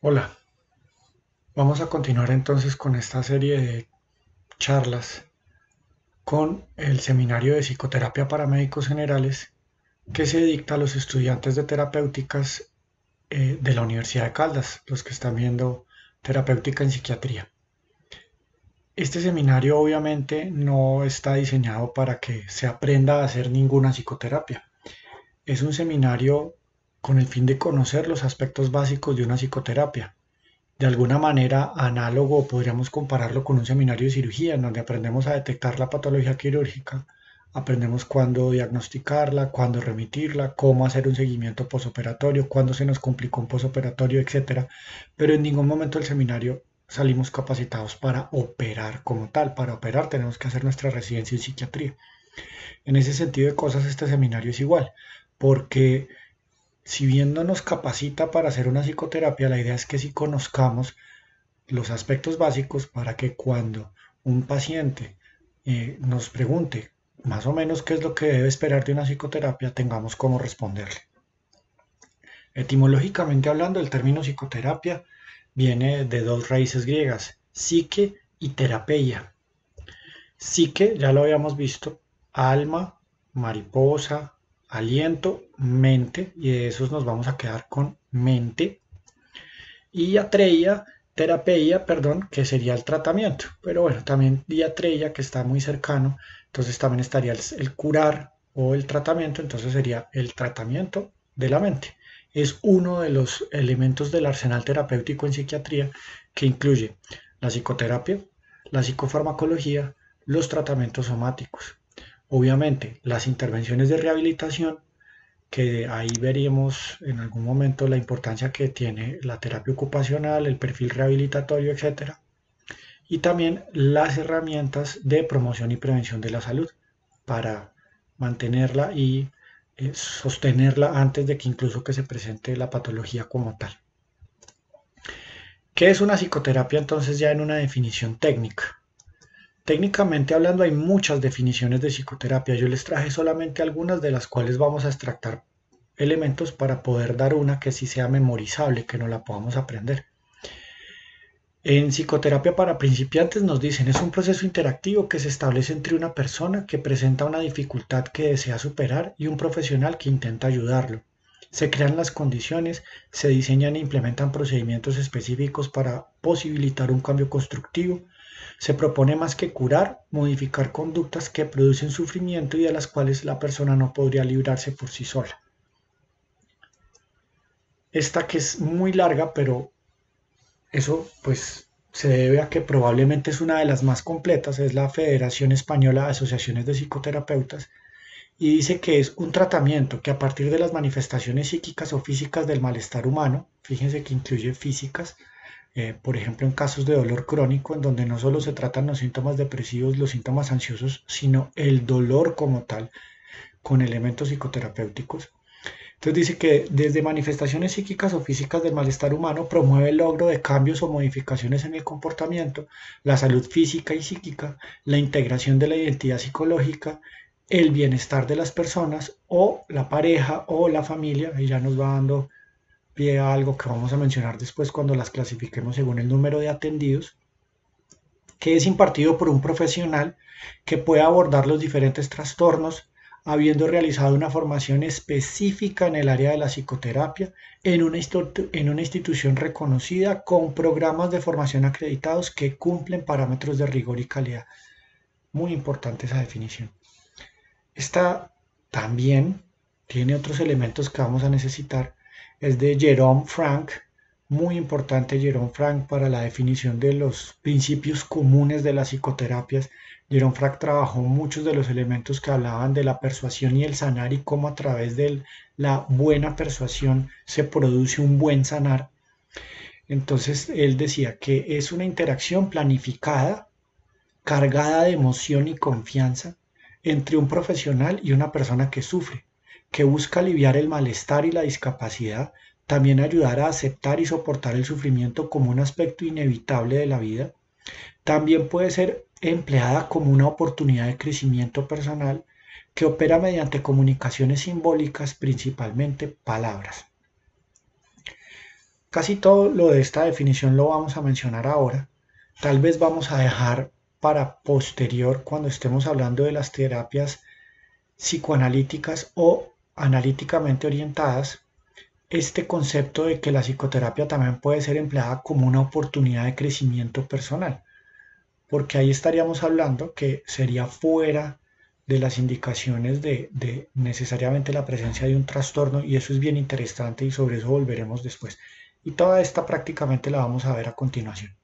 Hola, vamos a continuar entonces con esta serie de charlas con el Seminario de Psicoterapia para Médicos Generales que se dicta a los estudiantes de terapéuticas de la Universidad de Caldas, los que están viendo terapéutica en psiquiatría. Este seminario obviamente no está diseñado para que se aprenda a hacer ninguna psicoterapia. Es un seminario con el fin de conocer los aspectos básicos de una psicoterapia. De alguna manera análogo, podríamos compararlo con un seminario de cirugía, en donde aprendemos a detectar la patología quirúrgica, aprendemos cuándo diagnosticarla, cuándo remitirla, cómo hacer un seguimiento posoperatorio, cuándo se nos complicó un posoperatorio, etcétera. Pero en ningún momento del seminario salimos capacitados para operar como tal. Para operar tenemos que hacer nuestra residencia en psiquiatría. En ese sentido de cosas, este seminario es igual, porque si bien no nos capacita para hacer una psicoterapia, la idea es que sí conozcamos los aspectos básicos para que cuando un paciente nos pregunte más o menos qué es lo que debe esperar de una psicoterapia, tengamos cómo responderle. Etimológicamente hablando, el término psicoterapia viene de dos raíces griegas, psique y terapeia. Psique, ya lo habíamos visto, alma, mariposa, aliento, mente, y de esos nos vamos a quedar con mente, y atreia, terapeia, perdón, que sería el tratamiento. Pero bueno, también diatreia, que está muy cercano, entonces también estaría el curar o el tratamiento, entonces sería el tratamiento de la mente. Es uno de los elementos del arsenal terapéutico en psiquiatría que incluye la psicoterapia, la psicofarmacología, los tratamientos somáticos. Obviamente, las intervenciones de rehabilitación, que ahí veríamos en algún momento la importancia que tiene la terapia ocupacional, el perfil rehabilitatorio, etcétera, y también las herramientas de promoción y prevención de la salud para mantenerla y sostenerla antes de que incluso que se presente la patología como tal. ¿Qué es una psicoterapia entonces ya en una definición técnica? Técnicamente hablando hay muchas definiciones de psicoterapia. Yo les traje solamente algunas de las cuales vamos a extractar elementos para poder dar una que sí sea memorizable, que no la podamos aprender. En psicoterapia para principiantes nos dicen es un proceso interactivo que se establece entre una persona que presenta una dificultad que desea superar y un profesional que intenta ayudarlo. Se crean las condiciones, se diseñan e implementan procedimientos específicos para posibilitar un cambio constructivo. Se propone más que curar, modificar conductas que producen sufrimiento y de las cuales la persona no podría librarse por sí sola. Esta que es muy larga, pero eso pues se debe a que probablemente es una de las más completas, es la Federación Española de Asociaciones de Psicoterapeutas, y dice que es un tratamiento que a partir de las manifestaciones psíquicas o físicas del malestar humano, fíjense que incluye físicas, por ejemplo en casos de dolor crónico, en donde no solo se tratan los síntomas depresivos, los síntomas ansiosos, sino el dolor como tal, con elementos psicoterapéuticos. Entonces dice que desde manifestaciones psíquicas o físicas del malestar humano promueve el logro de cambios o modificaciones en el comportamiento, la salud física y psíquica, la integración de la identidad psicológica, el bienestar de las personas o la pareja o la familia, y ya nos va dando pie a algo que vamos a mencionar después cuando las clasifiquemos según el número de atendidos, que es impartido por un profesional que puede abordar los diferentes trastornos, habiendo realizado una formación específica en el área de la psicoterapia en una institución reconocida con programas de formación acreditados que cumplen parámetros de rigor y calidad. Muy importante esa definición. Esta también tiene otros elementos que vamos a necesitar. Es de Jerome Frank, muy importante Jerome Frank para la definición de los principios comunes de las psicoterapias. Jerome Frank trabajó muchos de los elementos que hablaban de la persuasión y el sanar y cómo a través de la buena persuasión se produce un buen sanar. Entonces él decía que es una interacción planificada, cargada de emoción y confianza entre un profesional y una persona que sufre, que busca aliviar el malestar y la discapacidad, también ayudar a aceptar y soportar el sufrimiento como un aspecto inevitable de la vida. También puede ser empleada como una oportunidad de crecimiento personal que opera mediante comunicaciones simbólicas, principalmente palabras. Casi todo lo de esta definición lo vamos a mencionar ahora. Tal vez vamos a dejar para posterior cuando estemos hablando de las terapias psicoanalíticas o analíticamente orientadas, este concepto de que la psicoterapia también puede ser empleada como una oportunidad de crecimiento personal, porque ahí estaríamos hablando que sería fuera de las indicaciones de necesariamente la presencia de un trastorno, y eso es bien interesante y sobre eso volveremos después. Y toda esta prácticamente la vamos a ver a continuación.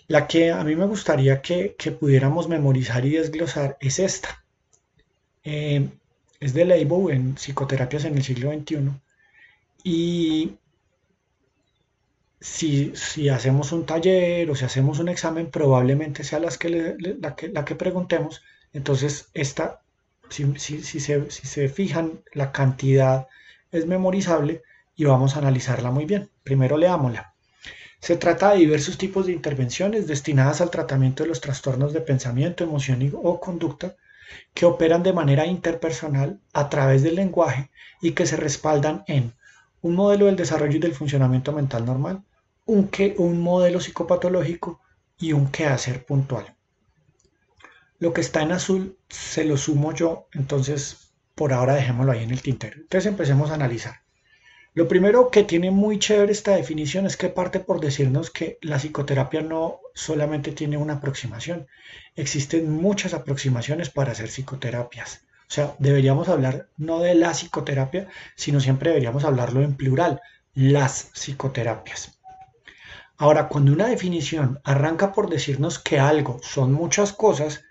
La que a mí me gustaría que pudiéramos memorizar y desglosar es esta. Eh, es de Leibov en Psicoterapias en el siglo XXI. Y si hacemos un taller o si hacemos un examen, probablemente sea la que preguntemos. Entonces, esta, si se fijan, la cantidad es memorizable y vamos a analizarla muy bien. Primero leámosla. Se trata de diversos tipos de intervenciones destinadas al tratamiento de los trastornos de pensamiento, emoción o conducta que operan de manera interpersonal a través del lenguaje y que se respaldan en un modelo del desarrollo y del funcionamiento mental normal, un modelo psicopatológico y un quehacer puntual. Lo que está en azul se lo sumo yo, entonces por ahora dejémoslo ahí en el tintero. Entonces empecemos a analizar. Lo primero que tiene muy chévere esta definición es que parte por decirnos que la psicoterapia no solamente tiene una aproximación, existen muchas aproximaciones para hacer psicoterapias. O sea, deberíamos hablar no de la psicoterapia, sino siempre deberíamos hablarlo en plural, las psicoterapias. Ahora, cuando una definición arranca por decirnos que algo son muchas cosas,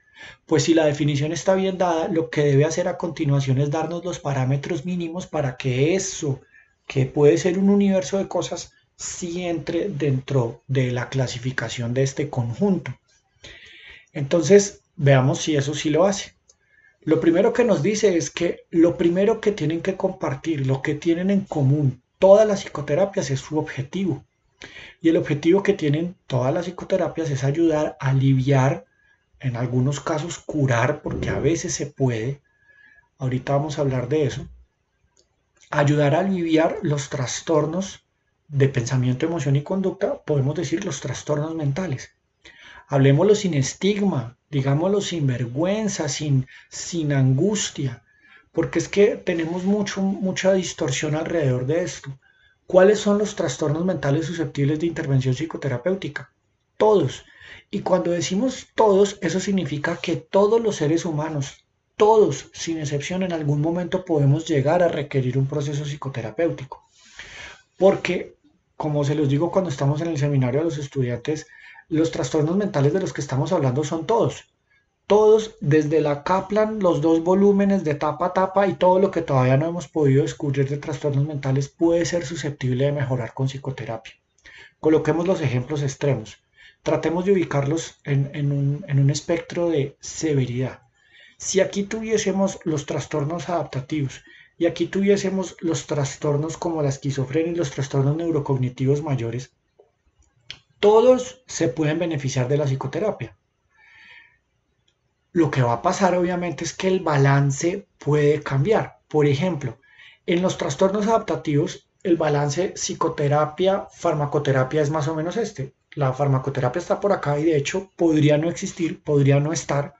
pues si la definición está bien dada, lo que debe hacer a continuación es darnos los parámetros mínimos para que eso, que puede ser un universo de cosas, sí entre dentro de la clasificación de este conjunto. Entonces, veamos si eso sí lo hace. Lo primero que nos dice es que lo primero que tienen que compartir, lo que tienen en común todas las psicoterapias es su objetivo. Y el objetivo que tienen todas las psicoterapias es ayudar a aliviar, en algunos casos curar, porque a veces se puede, ahorita vamos a hablar de eso, ayudar a aliviar los trastornos de pensamiento, emoción y conducta, podemos decir los trastornos mentales. Hablemoslo sin estigma, digámoslo sin vergüenza, sin angustia, porque es que tenemos mucha distorsión alrededor de esto. ¿Cuáles son los trastornos mentales susceptibles de intervención psicoterapéutica? Todos. Y cuando decimos todos, eso significa que todos los seres humanos, todos, sin excepción, en algún momento podemos llegar a requerir un proceso psicoterapéutico. Porque, como se los digo cuando estamos en el seminario a los estudiantes, los trastornos mentales de los que estamos hablando son todos. Todos, desde la Kaplan, los dos volúmenes de tapa a tapa y todo lo que todavía no hemos podido descubrir de trastornos mentales puede ser susceptible de mejorar con psicoterapia. Coloquemos los ejemplos extremos. Tratemos de ubicarlos en un espectro de severidad. Si aquí tuviésemos los trastornos adaptativos y aquí tuviésemos los trastornos como la esquizofrenia y los trastornos neurocognitivos mayores, todos se pueden beneficiar de la psicoterapia. Lo que va a pasar obviamente es que el balance puede cambiar. Por ejemplo, en los trastornos adaptativos, el balance psicoterapia-farmacoterapia es más o menos este. La farmacoterapia está por acá y de hecho podría no existir, podría no estar.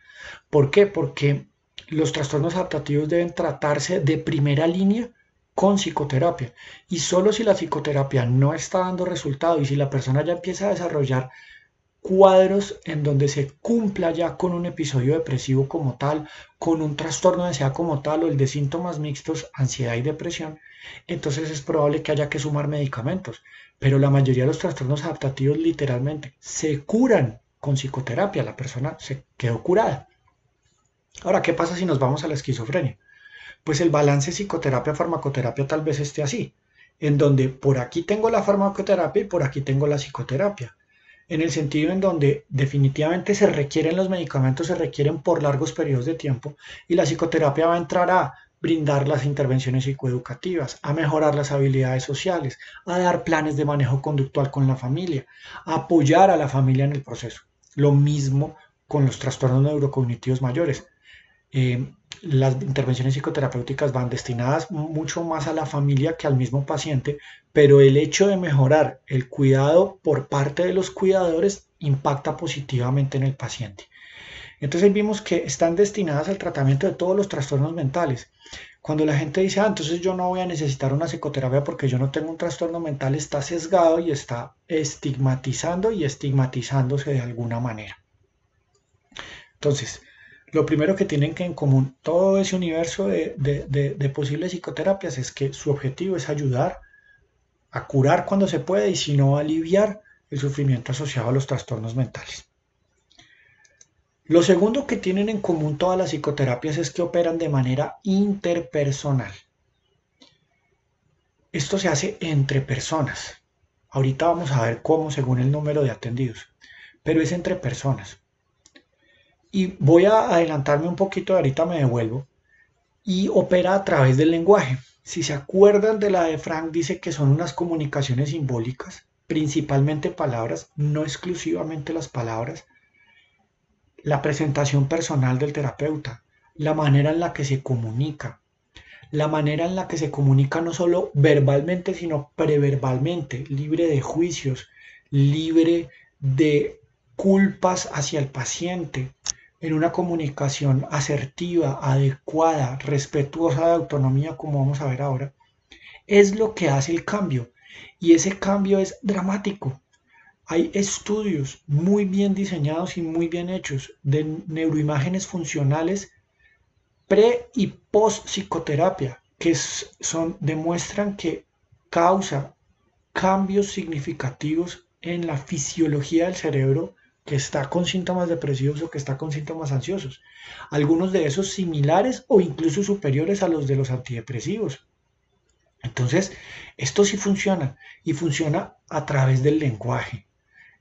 ¿Por qué? Porque los trastornos adaptativos deben tratarse de primera línea con psicoterapia. Y solo si la psicoterapia no está dando resultado y si la persona ya empieza a desarrollar cuadros en donde se cumpla ya con un episodio depresivo como tal, con un trastorno de ansiedad como tal o el de síntomas mixtos, ansiedad y depresión, entonces es probable que haya que sumar medicamentos. Pero la mayoría de los trastornos adaptativos literalmente se curan con psicoterapia, la persona se quedó curada. Ahora, ¿qué pasa si nos vamos a la esquizofrenia? Pues el balance psicoterapia-farmacoterapia tal vez esté así, en donde por aquí tengo la farmacoterapia y por aquí tengo la psicoterapia, en el sentido en donde definitivamente se requieren los medicamentos, se requieren por largos periodos de tiempo y la psicoterapia va a entrar a brindar las intervenciones psicoeducativas, a mejorar las habilidades sociales, a dar planes de manejo conductual con la familia, a apoyar a la familia en el proceso. Lo mismo con los trastornos neurocognitivos mayores. las intervenciones psicoterapéuticas van destinadas mucho más a la familia que al mismo paciente, pero el hecho de mejorar el cuidado por parte de los cuidadores impacta positivamente en el paciente. Entonces vimos que están destinadas al tratamiento de todos los trastornos mentales. Cuando la gente dice, entonces yo no voy a necesitar una psicoterapia porque yo no tengo un trastorno mental, está sesgado y está estigmatizando y estigmatizándose de alguna manera. Entonces, lo primero que tienen que en común todo ese universo de posibles psicoterapias es que su objetivo es ayudar a curar cuando se puede y si no aliviar el sufrimiento asociado a los trastornos mentales. Lo segundo que tienen en común todas las psicoterapias es que operan de manera interpersonal. Esto se hace entre personas. Ahorita vamos a ver cómo según el número de atendidos, pero es entre personas. Y voy a adelantarme un poquito, ahorita me devuelvo, y opera a través del lenguaje. Si se acuerdan de la de Frank, dice que son unas comunicaciones simbólicas, principalmente palabras, no exclusivamente las palabras, la presentación personal del terapeuta, la manera en la que se comunica, la manera en la que se comunica no solo verbalmente, sino preverbalmente, libre de juicios, libre de culpas hacia el paciente, en una comunicación asertiva, adecuada, respetuosa de autonomía, como vamos a ver ahora, es lo que hace el cambio. Y ese cambio es dramático. Hay estudios muy bien diseñados y muy bien hechos de neuroimágenes funcionales pre y post psicoterapia que demuestran que causa cambios significativos en la fisiología del cerebro que está con síntomas depresivos o que está con síntomas ansiosos. Algunos de esos similares o incluso superiores a los de los antidepresivos. Entonces, esto sí funciona y funciona a través del lenguaje.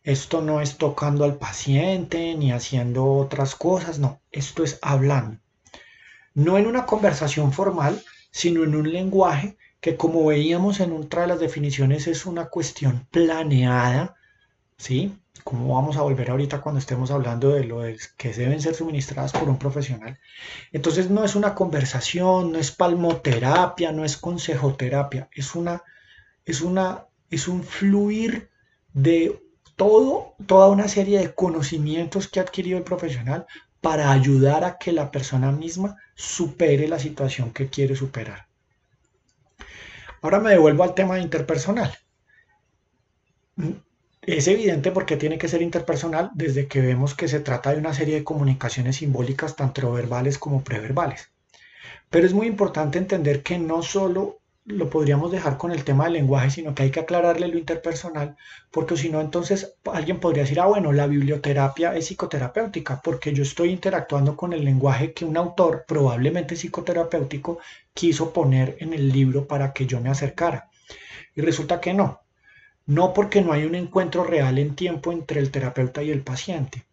Esto no es tocando al paciente ni haciendo otras cosas, no, esto es hablando. No en una conversación formal, sino en un lenguaje que, como veíamos en otra de las definiciones, es una cuestión planeada, ¿sí? Como vamos a volver ahorita cuando estemos hablando de lo que deben ser suministradas por un profesional. Entonces no es una conversación, no es palmoterapia, no es consejoterapia, es un fluir de toda una serie de conocimientos que ha adquirido el profesional para ayudar a que la persona misma supere la situación que quiere superar. Ahora me devuelvo al tema interpersonal. Es evidente porque tiene que ser interpersonal desde que vemos que se trata de una serie de comunicaciones simbólicas tanto verbales como preverbales. Pero es muy importante entender que no solo lo podríamos dejar con el tema del lenguaje, sino que hay que aclararle lo interpersonal, porque si no, entonces alguien podría decir, bueno, la biblioterapia es psicoterapéutica, porque yo estoy interactuando con el lenguaje que un autor, probablemente psicoterapéutico, quiso poner en el libro para que yo me acercara. Y resulta que no. No porque no hay un encuentro real en tiempo entre el terapeuta y el paciente.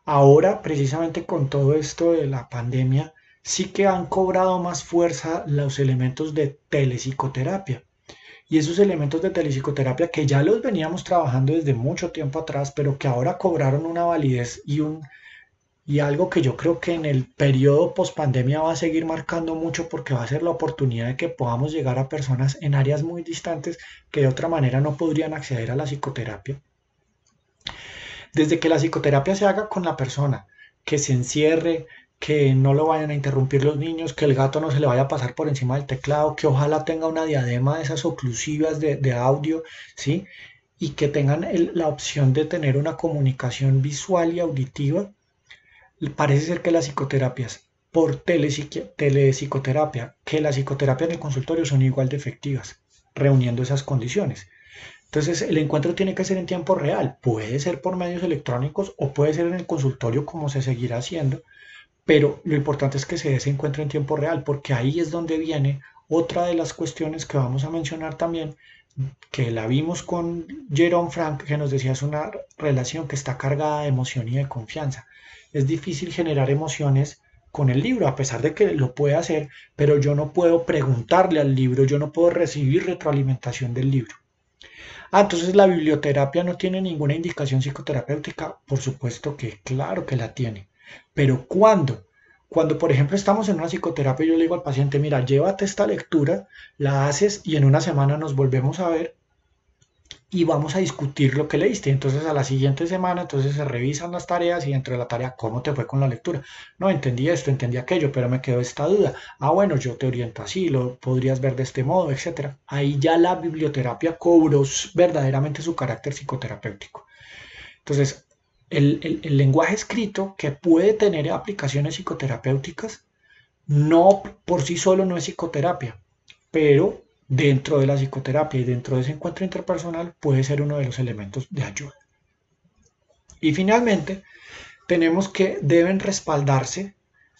Ahora, precisamente con todo esto de la pandemia, sí que han cobrado más fuerza los elementos de telepsicoterapia. Y esos elementos de telepsicoterapia que ya los veníamos trabajando desde mucho tiempo atrás, pero que ahora cobraron una validez y algo que yo creo que en el periodo post-pandemia va a seguir marcando mucho porque va a ser la oportunidad de que podamos llegar a personas en áreas muy distantes que de otra manera no podrían acceder a la psicoterapia. Desde que la psicoterapia se haga con la persona, que se encierre, que no lo vayan a interrumpir los niños, que el gato no se le vaya a pasar por encima del teclado, que ojalá tenga una diadema de esas oclusivas de audio, ¿sí? Y que tengan la opción de tener una comunicación visual y auditiva. Parece ser que las psicoterapias por telepsicoterapia, que la psicoterapia en el consultorio son igual de efectivas, reuniendo esas condiciones. Entonces, el encuentro tiene que ser en tiempo real. Puede ser por medios electrónicos o puede ser en el consultorio como se seguirá haciendo, pero lo importante es que se dé ese encuentro en tiempo real, porque ahí es donde viene otra de las cuestiones que vamos a mencionar también, que la vimos con Jerome Frank, que nos decía es una relación que está cargada de emoción y de confianza. Es difícil generar emociones con el libro, a pesar de que lo puede hacer, pero yo no puedo preguntarle al libro, yo no puedo recibir retroalimentación del libro. Entonces la biblioterapia no tiene ninguna indicación psicoterapéutica. Por supuesto que claro que la tiene. Pero ¿cuándo? Cuando, por ejemplo, estamos en una psicoterapia, yo le digo al paciente, mira, llévate esta lectura, la haces y en una semana nos volvemos a ver y vamos a discutir lo que leíste. Entonces a la siguiente semana, entonces se revisan las tareas y dentro de la tarea, ¿cómo te fue con la lectura? No, entendí esto, entendí aquello, pero me quedó esta duda. Ah, bueno, yo te oriento así, lo podrías ver de este modo, etcétera. Ahí ya la biblioterapia cobró verdaderamente su carácter psicoterapéutico. Entonces, el lenguaje escrito que puede tener aplicaciones psicoterapéuticas, no por sí solo no es psicoterapia, pero dentro de la psicoterapia y dentro de ese encuentro interpersonal puede ser uno de los elementos de ayuda. Y finalmente, tenemos que deben respaldarse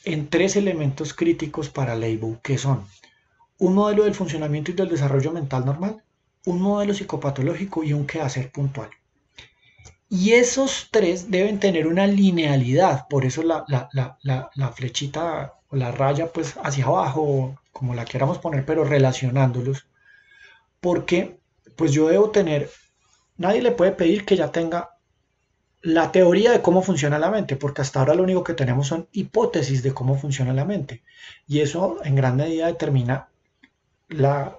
en tres elementos críticos para Label, que son un modelo del funcionamiento y del desarrollo mental normal, un modelo psicopatológico y un quehacer puntual. Y esos tres deben tener una linealidad, por eso la flechita o la raya pues hacia abajo, como la queramos poner, pero relacionándolos, porque pues yo debo tener, nadie le puede pedir que ya tenga la teoría de cómo funciona la mente, porque hasta ahora lo único que tenemos son hipótesis de cómo funciona la mente. Y eso en gran medida determina la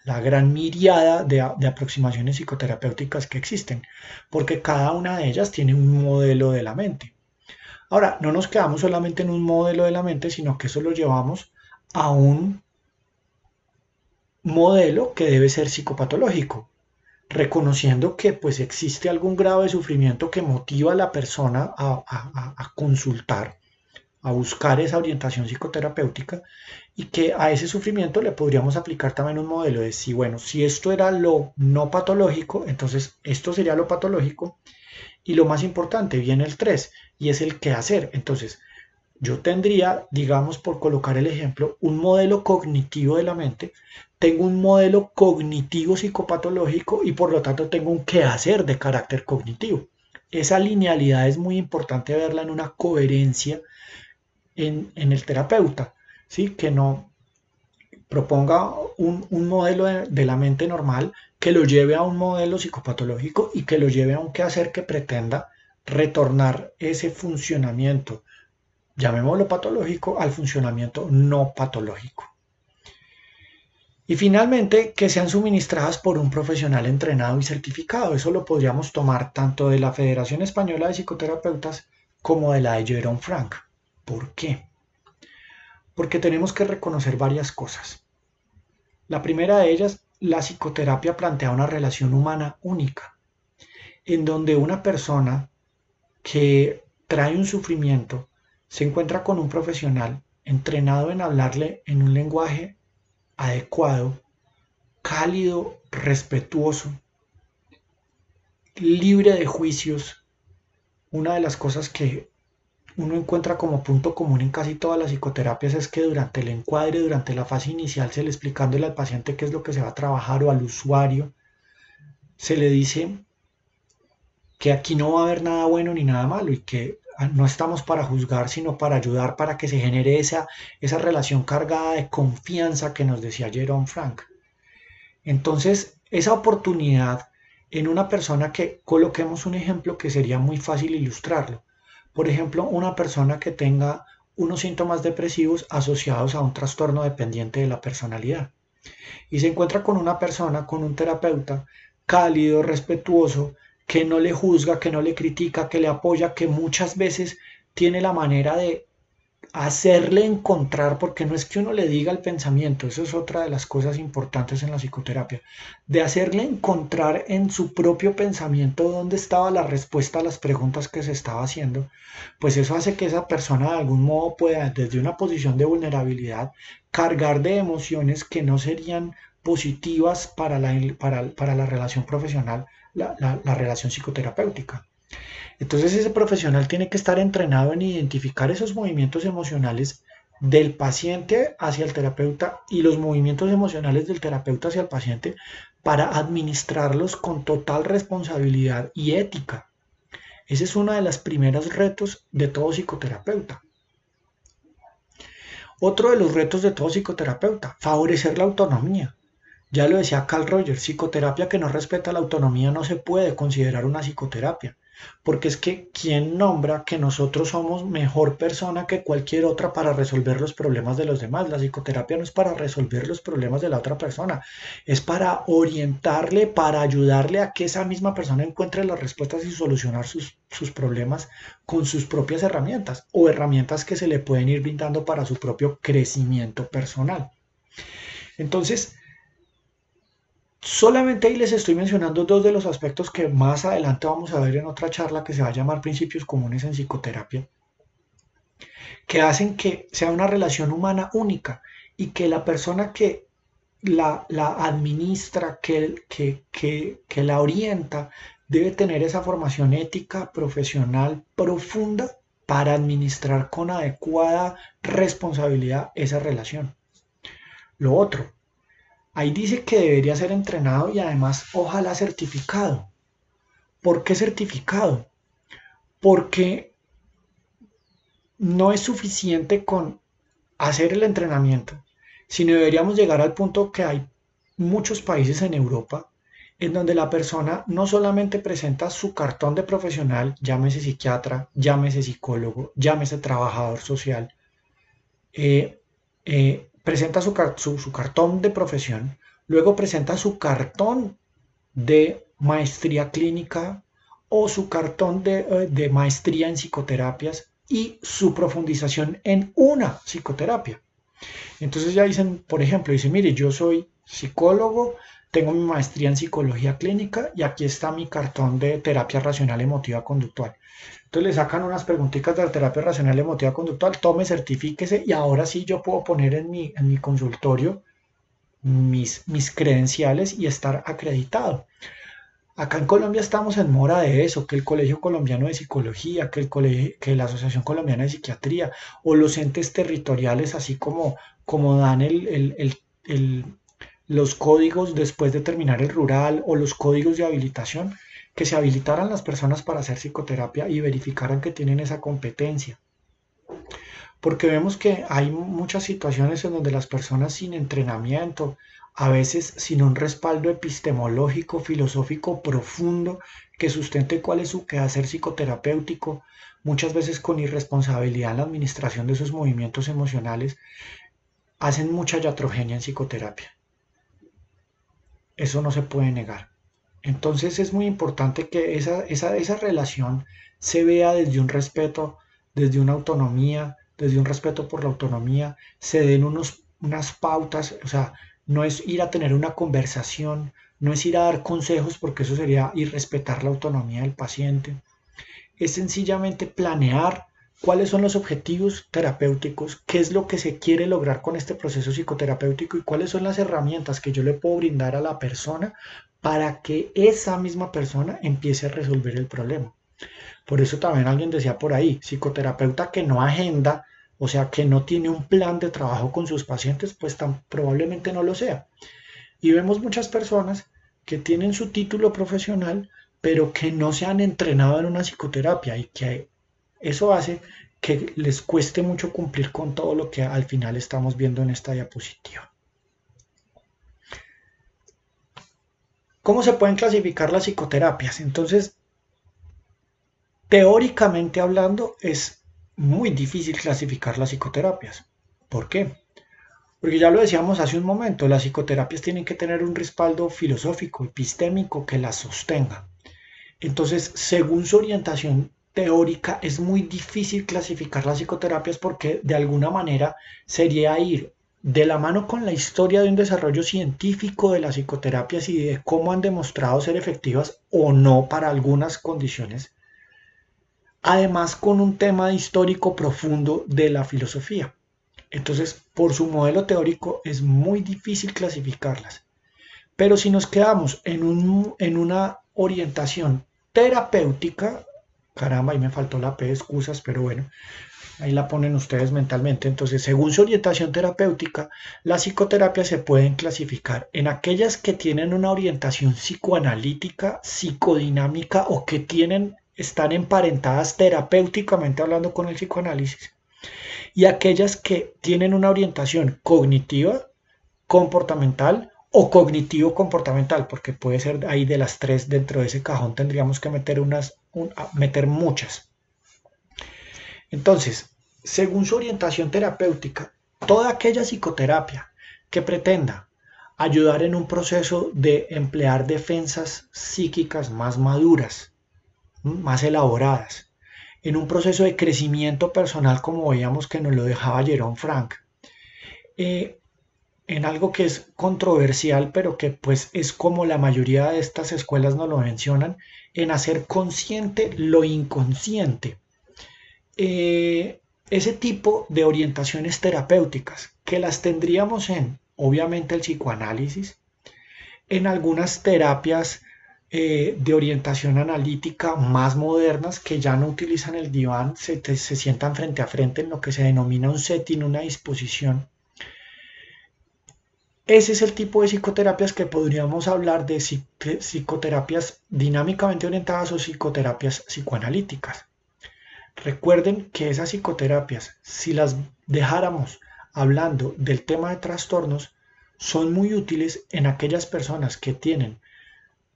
gran miriada de aproximaciones psicoterapéuticas que existen, porque cada una de ellas tiene un modelo de la mente. Ahora, no nos quedamos solamente en un modelo de la mente, sino que eso lo llevamos a un modelo que debe ser psicopatológico, reconociendo que pues existe algún grado de sufrimiento que motiva a la persona a consultar, a buscar esa orientación psicoterapéutica y que a ese sufrimiento le podríamos aplicar también un modelo de si, bueno, si esto era lo no patológico, entonces esto sería lo patológico y lo más importante viene el 3 y es el qué hacer. Entonces, yo tendría, digamos, por colocar el ejemplo, un modelo cognitivo de la mente, tengo un modelo cognitivo psicopatológico y por lo tanto tengo un quehacer de carácter cognitivo. Esa linealidad es muy importante verla en una coherencia en el terapeuta, ¿sí? Que no proponga un modelo de la mente normal que lo lleve a un modelo psicopatológico y que lo lleve a un quehacer que pretenda retornar ese funcionamiento, llamémoslo patológico, al funcionamiento no patológico. Y finalmente, que sean suministradas por un profesional entrenado y certificado. Eso lo podríamos tomar tanto de la Federación Española de Psicoterapeutas como de la de Jerome Frank. ¿Por qué? Porque tenemos que reconocer varias cosas. La primera de ellas, la psicoterapia plantea una relación humana única, en donde una persona que trae un sufrimiento se encuentra con un profesional entrenado en hablarle en un lenguaje adecuado, cálido, respetuoso, libre de juicios. Una de las cosas que uno encuentra como punto común en casi todas las psicoterapias es que durante el encuadre, durante la fase inicial, se le explicándole al paciente qué es lo que se va a trabajar o al usuario, se le dice que aquí no va a haber nada bueno ni nada malo y que no estamos para juzgar, sino para ayudar para que se genere esa relación cargada de confianza que nos decía Jerome Frank. Entonces, esa oportunidad en una persona que, coloquemos un ejemplo que sería muy fácil ilustrarlo. Por ejemplo, una persona que tenga unos síntomas depresivos asociados a un trastorno dependiente de la personalidad y se encuentra con una persona, con un terapeuta cálido, respetuoso, que no le juzga, que no le critica, que le apoya, que muchas veces tiene la manera de hacerle encontrar, porque no es que uno le diga el pensamiento, eso es otra de las cosas importantes en la psicoterapia, de hacerle encontrar en su propio pensamiento dónde estaba la respuesta a las preguntas que se estaba haciendo, pues eso hace que esa persona de algún modo pueda, desde una posición de vulnerabilidad, cargar de emociones que no serían positivas para la relación profesional, la relación psicoterapéutica. Entonces ese profesional tiene que estar entrenado en identificar esos movimientos emocionales del paciente hacia el terapeuta y los movimientos emocionales del terapeuta hacia el paciente para administrarlos con total responsabilidad y ética. Ese es uno de los primeros retos de todo psicoterapeuta. Otro de los retos de todo psicoterapeuta, favorecer la autonomía. Ya lo decía Carl Rogers, psicoterapia que no respeta la autonomía no se puede considerar una psicoterapia. porque es que ¿quién nombra que nosotros somos mejor persona que cualquier otra para resolver los problemas de los demás? La psicoterapia no es para resolver los problemas de la otra persona, es para orientarle, para ayudarle a que esa misma persona encuentre las respuestas y solucionar sus problemas con sus propias herramientas o herramientas que se le pueden ir brindando para su propio crecimiento personal. Entonces, solamente ahí les estoy mencionando dos de los aspectos que más adelante vamos a ver en otra charla que se va a llamar principios comunes en psicoterapia, que hacen que sea una relación humana única y que la persona que la administra, que la orienta, debe tener esa formación ética, profesional, profunda para administrar con adecuada responsabilidad esa relación. Lo otro, ahí dice que debería ser entrenado y además ojalá certificado. ¿Por qué certificado? Porque no es suficiente con hacer el entrenamiento, sino deberíamos llegar al punto que hay muchos países en Europa en donde la persona no solamente presenta su cartón de profesional, llámese psiquiatra, llámese psicólogo, llámese trabajador social, presenta su cartón de profesión, luego presenta su cartón de maestría clínica o su cartón de maestría en psicoterapias y su profundización en una psicoterapia. Entonces ya dicen, por ejemplo, dice, mire, yo soy psicólogo, tengo mi maestría en psicología clínica y aquí está mi cartón de terapia racional emotiva conductual. Entonces le sacan unas preguntitas de la terapia racional emotiva conductual, tome, certifíquese y ahora sí yo puedo poner en mi consultorio mis credenciales y estar acreditado. Acá en Colombia estamos en mora de eso, que el Colegio Colombiano de Psicología, que la Asociación Colombiana de Psiquiatría o los entes territoriales, así como dan los códigos después de terminar el rural o los códigos de habilitación, que se habilitaran las personas para hacer psicoterapia y verificaran que tienen esa competencia. Porque vemos que hay muchas situaciones en donde las personas sin entrenamiento, a veces sin un respaldo epistemológico, filosófico profundo que sustente cuál es su quehacer psicoterapéutico, muchas veces con irresponsabilidad en la administración de sus movimientos emocionales, hacen mucha iatrogenia en psicoterapia. Eso no se puede negar. Entonces es muy importante que esa relación se vea desde un respeto, desde una autonomía, desde un respeto por la autonomía, se den unas pautas, o sea, no es ir a tener una conversación, no es ir a dar consejos porque eso sería irrespetar la autonomía del paciente, es sencillamente planear cuáles son los objetivos terapéuticos, qué es lo que se quiere lograr con este proceso psicoterapéutico y cuáles son las herramientas que yo le puedo brindar a la persona para que esa misma persona empiece a resolver el problema. Por eso también alguien decía por ahí, psicoterapeuta que no agenda, o sea, que no tiene un plan de trabajo con sus pacientes, pues tan probablemente no lo sea. Y vemos muchas personas que tienen su título profesional, pero que no se han entrenado en una psicoterapia y que eso hace que les cueste mucho cumplir con todo lo que al final estamos viendo en esta diapositiva. ¿Cómo se pueden clasificar las psicoterapias? Entonces, teóricamente hablando, es muy difícil clasificar las psicoterapias. ¿Por qué? Porque ya lo decíamos hace un momento, las psicoterapias tienen que tener un respaldo filosófico, epistémico que las sostenga. Entonces, según su orientación teórica, es muy difícil clasificar las psicoterapias porque de alguna manera sería ir de la mano con la historia de un desarrollo científico de las psicoterapias y de cómo han demostrado ser efectivas o no para algunas condiciones, además con un tema histórico profundo de la filosofía. Entonces, por su modelo teórico es muy difícil clasificarlas. Pero si nos quedamos en una orientación terapéutica, caramba, ahí me faltó la P, excusas, pero bueno, ahí la ponen ustedes mentalmente. Entonces, según su orientación terapéutica, las psicoterapias se pueden clasificar en aquellas que tienen una orientación psicoanalítica, psicodinámica o que están emparentadas terapéuticamente hablando con el psicoanálisis, y aquellas que tienen una orientación cognitiva, comportamental o cognitivo comportamental, porque puede ser ahí de las tres. Dentro de ese cajón tendríamos que meter meter muchas. Entonces, según su orientación terapéutica, toda aquella psicoterapia que pretenda ayudar en un proceso de emplear defensas psíquicas más maduras, más elaboradas, en un proceso de crecimiento personal como veíamos que nos lo dejaba Jerome Frank, eh, en algo que es controversial, pero que pues es como la mayoría de estas escuelas nos lo mencionan, en hacer consciente lo inconsciente. Ese tipo de orientaciones terapéuticas, que las tendríamos en, obviamente, el psicoanálisis, en algunas terapias de orientación analítica más modernas que ya no utilizan el diván, se sientan frente a frente en lo que se denomina un setting, una disposición. Ese es el tipo de psicoterapias que podríamos hablar de psicoterapias dinámicamente orientadas o psicoterapias psicoanalíticas. Recuerden que esas psicoterapias, si las dejáramos hablando del tema de trastornos, son muy útiles en aquellas personas que tienen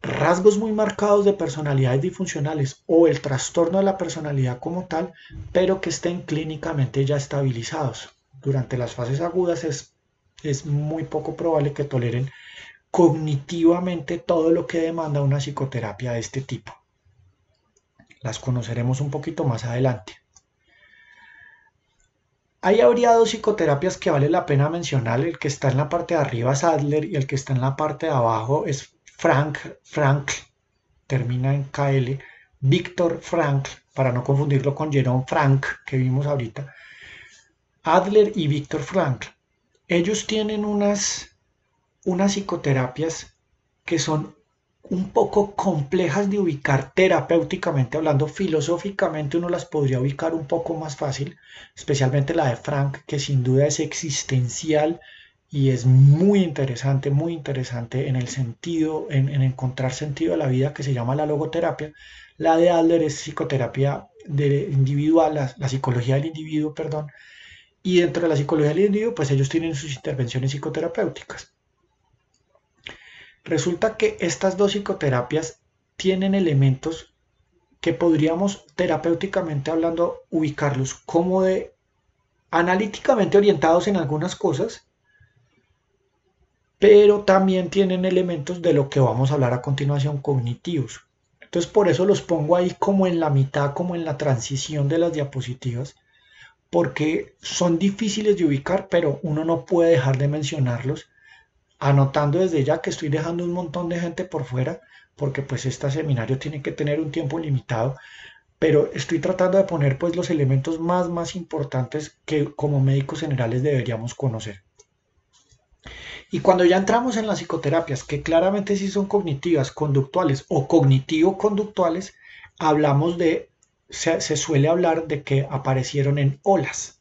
rasgos muy marcados de personalidades disfuncionales o el trastorno de la personalidad como tal, pero que estén clínicamente ya estabilizados. Durante las fases agudas es muy poco probable que toleren cognitivamente todo lo que demanda una psicoterapia de este tipo. Las conoceremos un poquito más adelante. Ahí habría dos psicoterapias que vale la pena mencionar. El que está en la parte de arriba es Adler y el que está en la parte de abajo es Frankl, termina en KL, Viktor Frankl, para no confundirlo con Jerome Frank que vimos ahorita. Adler y Viktor Frankl. Ellos tienen unas psicoterapias que son un poco complejas de ubicar terapéuticamente hablando. Filosóficamente uno las podría ubicar un poco más fácil, especialmente la de Frank, que sin duda es existencial y es muy interesante en el sentido, en encontrar sentido a la vida, que se llama la logoterapia. La de Adler es psicoterapia individual, la psicología del individuo, perdón, y dentro de la psicología del individuo, pues ellos tienen sus intervenciones psicoterapéuticas. Resulta que estas dos psicoterapias tienen elementos que podríamos terapéuticamente hablando ubicarlos como de analíticamente orientados en algunas cosas, pero también tienen elementos de lo que vamos a hablar a continuación, cognitivos. Entonces por eso los pongo ahí como en la mitad, como en la transición de las diapositivas, porque son difíciles de ubicar, pero uno no puede dejar de mencionarlos, anotando desde ya que estoy dejando un montón de gente por fuera, porque pues este seminario tiene que tener un tiempo limitado, pero estoy tratando de poner pues los elementos más importantes que como médicos generales deberíamos conocer. Y cuando ya entramos en las psicoterapias, que claramente sí son cognitivas, conductuales o cognitivo-conductuales, hablamos de, se suele hablar de que aparecieron en olas.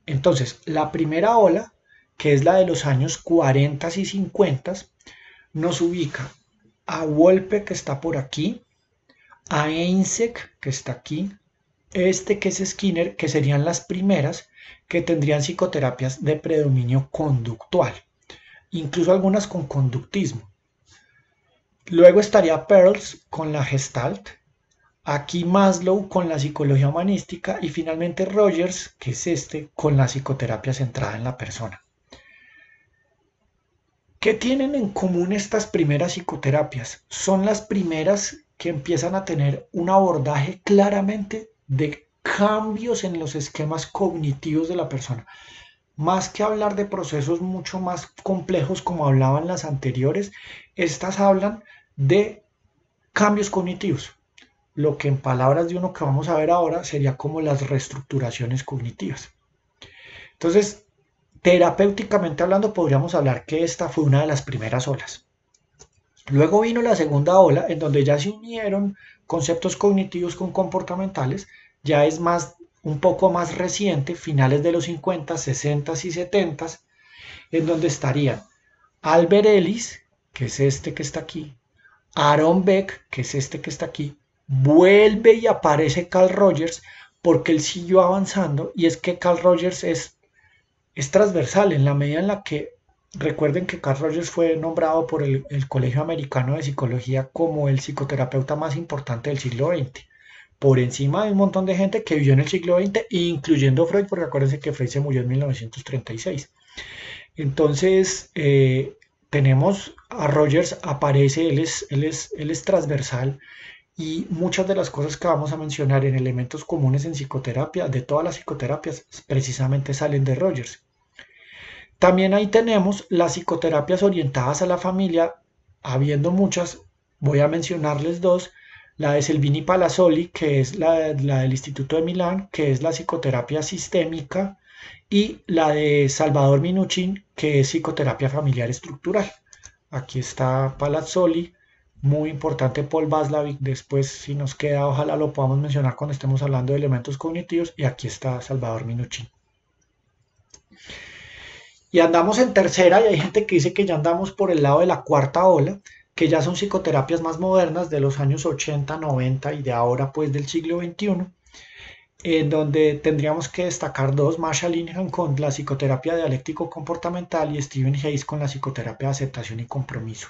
Entonces, la primera ola, que es la de los años 40 y 50, nos ubica a Wolpe, que está por aquí, a Einsek, que está aquí, que es Skinner, que serían las primeras que tendrían psicoterapias de predominio conductual, incluso algunas con conductismo. Luego estaría Pearls con la Gestalt, aquí Maslow con la psicología humanística y finalmente Rogers, que es con la psicoterapia centrada en la persona. ¿Qué tienen en común estas primeras psicoterapias? Son las primeras que empiezan a tener un abordaje claramente de cambios en los esquemas cognitivos de la persona. Más que hablar de procesos mucho más complejos como hablaban las anteriores, estas hablan de cambios cognitivos, lo que en palabras de uno que vamos a ver ahora sería como las reestructuraciones cognitivas. Entonces, terapéuticamente hablando, podríamos hablar que esta fue una de las primeras olas. Luego vino la segunda ola, en donde ya se unieron conceptos cognitivos con comportamentales, ya es más, un poco más reciente, finales de los 50, 60 y 70, en donde estarían Albert Ellis, que es este que está aquí, Aaron Beck, que es este que está aquí, vuelve y aparece Carl Rogers, porque él siguió avanzando, y es que Carl Rogers es transversal en la medida en la que Recuerden que Carl Rogers fue nombrado por el Colegio Americano de Psicología como el psicoterapeuta más importante del siglo XX, por encima de un montón de gente que vivió en el siglo XX, incluyendo Freud, porque acuérdense que Freud se murió en 1936. Entonces, tenemos a Rogers, aparece, él es transversal, y muchas de las cosas que vamos a mencionar en elementos comunes en psicoterapia, de todas las psicoterapias, precisamente salen de Rogers. También ahí tenemos las psicoterapias orientadas a la familia, habiendo muchas, voy a mencionarles dos, la de Selvini Palazzoli, que es la del Instituto de Milán, que es la psicoterapia sistémica, y la de Salvador Minuchin, que es psicoterapia familiar estructural. Aquí está Palazzoli, muy importante Paul Václavic, después si nos queda, ojalá lo podamos mencionar cuando estemos hablando de elementos cognitivos, y aquí está Salvador Minuchin. Y andamos en tercera, y hay gente que dice que ya andamos por el lado de la cuarta ola, que ya son psicoterapias más modernas de los años 80, 90 y de ahora pues del siglo XXI, en donde tendríamos que destacar dos: Marshall Ingham con la psicoterapia dialéctico-comportamental y Stephen Hayes con la psicoterapia de aceptación y compromiso.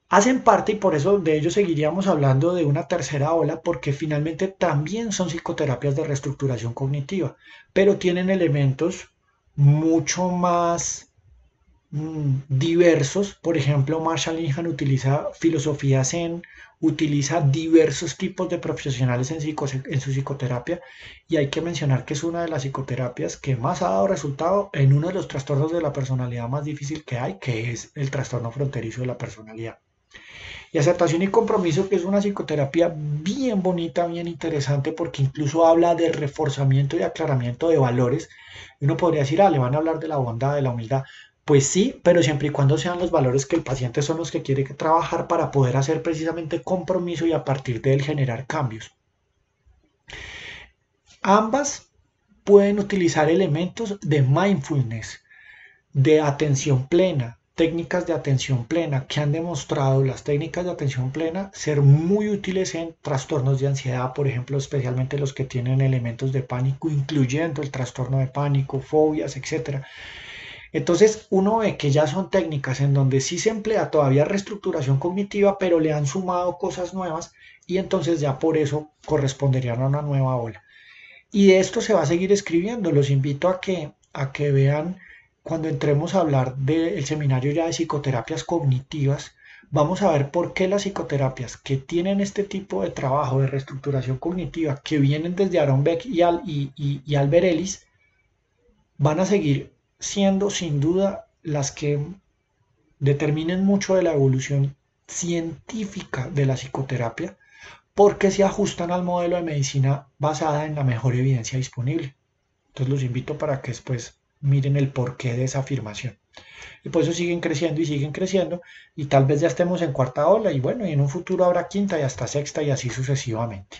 Hacen parte, y por eso de ellos seguiríamos hablando, de una tercera ola, porque finalmente también son psicoterapias de reestructuración cognitiva, pero tienen elementos mucho más diversos. Por ejemplo, Marshall Ingham utiliza filosofía Zen, utiliza diversos tipos de profesionales en su psicoterapia, y hay que mencionar que es una de las psicoterapias que más ha dado resultado en uno de los trastornos de la personalidad más difícil que hay, que es el trastorno fronterizo de la personalidad. Y aceptación y compromiso, que es una psicoterapia bien bonita, bien interesante, porque incluso habla de reforzamiento y aclaramiento de valores. Y uno podría decir, le van a hablar de la bondad, de la humildad. Pues sí, pero siempre y cuando sean los valores que el paciente son los que quiere trabajar para poder hacer precisamente compromiso y a partir de él generar cambios. Ambas pueden utilizar elementos de mindfulness, de atención plena, técnicas de atención plena, que han demostrado las técnicas de atención plena ser muy útiles en trastornos de ansiedad, por ejemplo, especialmente los que tienen elementos de pánico, incluyendo el trastorno de pánico, fobias, etcétera. Entonces uno ve que ya son técnicas en donde sí se emplea todavía reestructuración cognitiva, pero le han sumado cosas nuevas, y entonces ya por eso corresponderían a una nueva ola. Y de esto se va a seguir escribiendo. Los invito a que vean cuando entremos a hablar del seminario ya de psicoterapias cognitivas. Vamos a ver por qué las psicoterapias que tienen este tipo de trabajo de reestructuración cognitiva, que vienen desde Aaron Beck y Albert Ellis, van a seguir siendo sin duda las que determinen mucho de la evolución científica de la psicoterapia, porque se ajustan al modelo de medicina basada en la mejor evidencia disponible. Entonces los invito para que después miren el porqué de esa afirmación. Y por eso siguen creciendo, y tal vez ya estemos en cuarta ola, y bueno, y en un futuro habrá quinta y hasta sexta y así sucesivamente.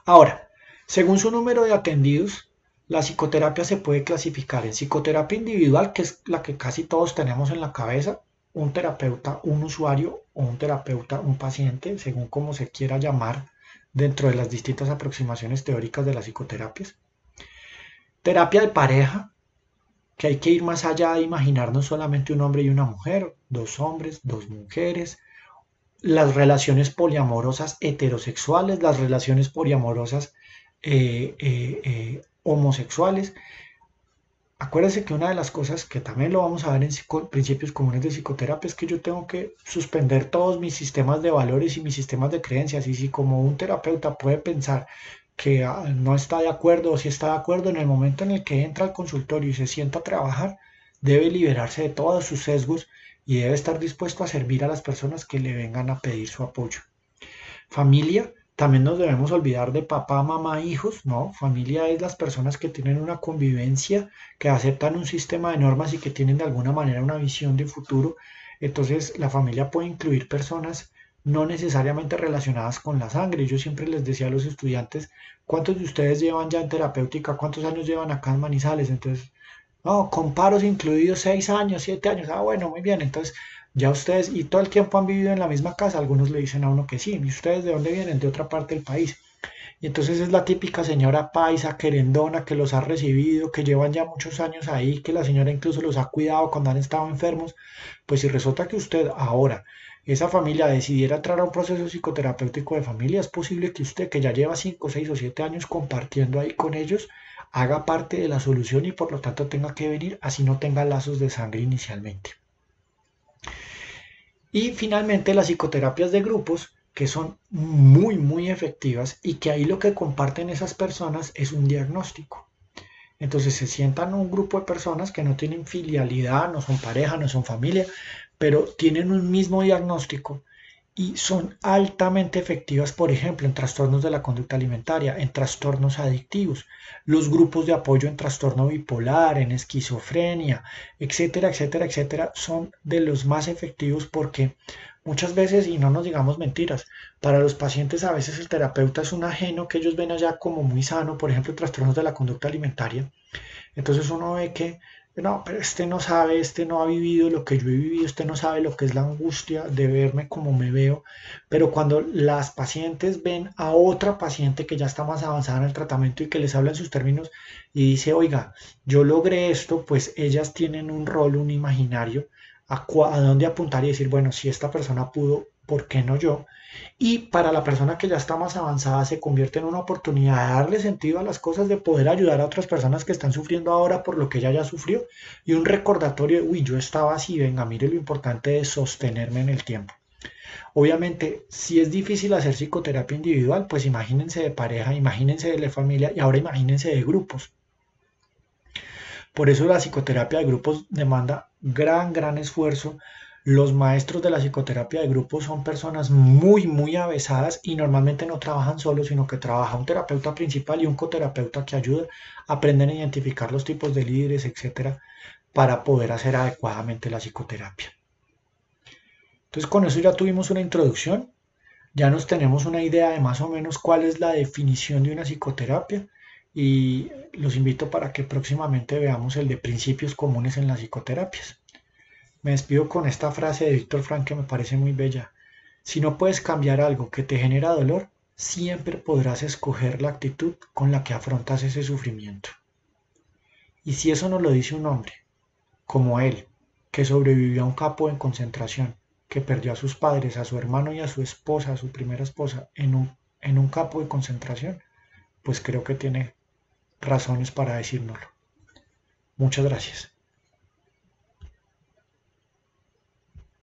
Ahora, según su número de atendidos, la psicoterapia se puede clasificar en psicoterapia individual, que es la que casi todos tenemos en la cabeza: un terapeuta, un usuario, o un terapeuta, un paciente, según como se quiera llamar dentro de las distintas aproximaciones teóricas de las psicoterapias. Terapia de pareja, que hay que ir más allá de imaginarnos solamente un hombre y una mujer, dos hombres, dos mujeres, las relaciones poliamorosas heterosexuales, las relaciones poliamorosas homosexuales. Acuérdense que una de las cosas que también lo vamos a ver en principios comunes de psicoterapia es que yo tengo que suspender todos mis sistemas de valores y mis sistemas de creencias. Y si como un terapeuta puede pensar que no está de acuerdo, o si está de acuerdo, en el momento en el que entra al consultorio y se sienta a trabajar, debe liberarse de todos sus sesgos y debe estar dispuesto a servir a las personas que le vengan a pedir su apoyo. Familia, también nos debemos olvidar de papá, mamá, hijos, ¿no? Familia es las personas que tienen una convivencia, que aceptan un sistema de normas y que tienen de alguna manera una visión de futuro. Entonces, la familia puede incluir personas no necesariamente relacionadas con la sangre. Yo siempre les decía a los estudiantes: ¿cuántos de ustedes llevan ya en terapéutica? ¿Cuántos años llevan acá en Manizales? Entonces, no, con paros incluidos 6 años, 7 años. Ah, bueno, muy bien. Entonces, ya ustedes, y todo el tiempo han vivido en la misma casa. Algunos le dicen a uno que sí. ¿Y ustedes de dónde vienen? De otra parte del país. Y entonces es la típica señora paisa, querendona, que los ha recibido, que llevan ya muchos años ahí, que la señora incluso los ha cuidado cuando han estado enfermos. Pues si resulta que usted ahora, esa familia decidiera entrar a un proceso psicoterapéutico de familia, es posible que usted, que ya lleva 5, 6 o 7 años compartiendo ahí con ellos, haga parte de la solución y por lo tanto tenga que venir, así no tenga lazos de sangre inicialmente. Y finalmente las psicoterapias de grupos, que son muy, muy efectivas y que ahí lo que comparten esas personas es un diagnóstico. Entonces se sientan un grupo de personas que no tienen filialidad, no son pareja, no son familia, pero tienen un mismo diagnóstico y son altamente efectivas, por ejemplo, en trastornos de la conducta alimentaria, en trastornos adictivos, los grupos de apoyo en trastorno bipolar, en esquizofrenia, etcétera, etcétera, etcétera, son de los más efectivos porque muchas veces, y no nos digamos mentiras, para los pacientes a veces el terapeuta es un ajeno que ellos ven allá como muy sano, por ejemplo, trastornos de la conducta alimentaria. Entonces uno ve que, no, pero este no sabe, este no ha vivido lo que yo he vivido, este no sabe lo que es la angustia de verme como me veo. Pero cuando las pacientes ven a otra paciente que ya está más avanzada en el tratamiento y que les habla en sus términos y dice, oiga, yo logré esto, pues ellas tienen un rol, un imaginario a dónde apuntar y decir, bueno, si esta persona pudo, ¿por qué no yo? Y para la persona que ya está más avanzada se convierte en una oportunidad de darle sentido a las cosas, de poder ayudar a otras personas que están sufriendo ahora por lo que ella ya sufrió. Y un recordatorio de, uy, yo estaba así, venga, mire lo importante de sostenerme en el tiempo. Obviamente, si es difícil hacer psicoterapia individual, pues imagínense de pareja, imagínense de la familia y ahora imagínense de grupos. Por eso la psicoterapia de grupos demanda gran, gran esfuerzo. Los maestros de la psicoterapia de grupos son personas muy, muy avesadas y normalmente no trabajan solos, sino que trabaja un terapeuta principal y un coterapeuta que ayuda a aprender a identificar los tipos de líderes, etcétera, para poder hacer adecuadamente la psicoterapia. Entonces, con eso ya tuvimos una introducción, ya nos tenemos una idea de más o menos cuál es la definición de una psicoterapia y los invito para que próximamente veamos el de principios comunes en las psicoterapias. Me despido con esta frase de Víctor Frank que me parece muy bella. Si no puedes cambiar algo que te genera dolor, siempre podrás escoger la actitud con la que afrontas ese sufrimiento. Y si eso nos lo dice un hombre, como él, que sobrevivió a un campo en concentración, que perdió a sus padres, a su hermano y a su esposa, a su primera esposa, en un campo de concentración, pues creo que tiene razones para decírnoslo. Muchas gracias.